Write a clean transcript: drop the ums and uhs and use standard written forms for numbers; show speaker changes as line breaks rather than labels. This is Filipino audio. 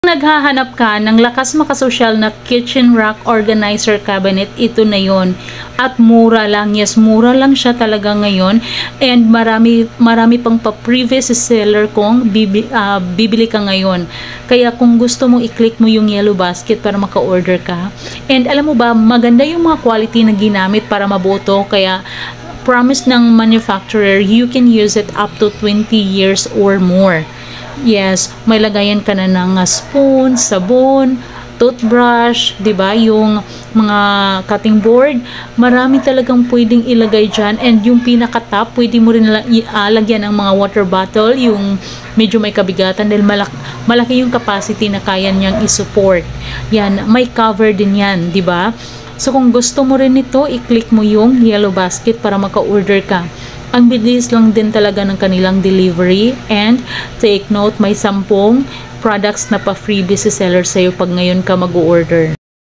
Naghahanap ka ng lakas makasosyal na kitchen rack organizer cabinet, ito na yon. At mura lang, yes, mura lang siya talaga ngayon. And marami pang pa-previous seller kung bibili ka ngayon. Kaya kung gusto mo, i-click mo yung yellow basket para maka-order ka. And alam mo ba, maganda yung mga quality na ginamit para mabuto. Kaya promise ng manufacturer, you can use it up to 20 years or more. Yes, may lagayan ka na ng spoon, sabon, toothbrush, 'di ba? Yung mga cutting board, marami talagang pwedeng ilagay diyan. And yung pinaka-top, pwede mo rin lagyan ng mga water bottle, yung medyo may kabigatan dahil malaki yung capacity na kaya niyang i-support. Yan, may cover din 'yan, 'di ba? So kung gusto mo rin ito, i-click mo yung yellow basket para maka-order ka. Ang bilis lang din talaga ng kanilang delivery. And take note, may 10 products na pa-freebie si seller sa'yo pag ngayon ka mag-order.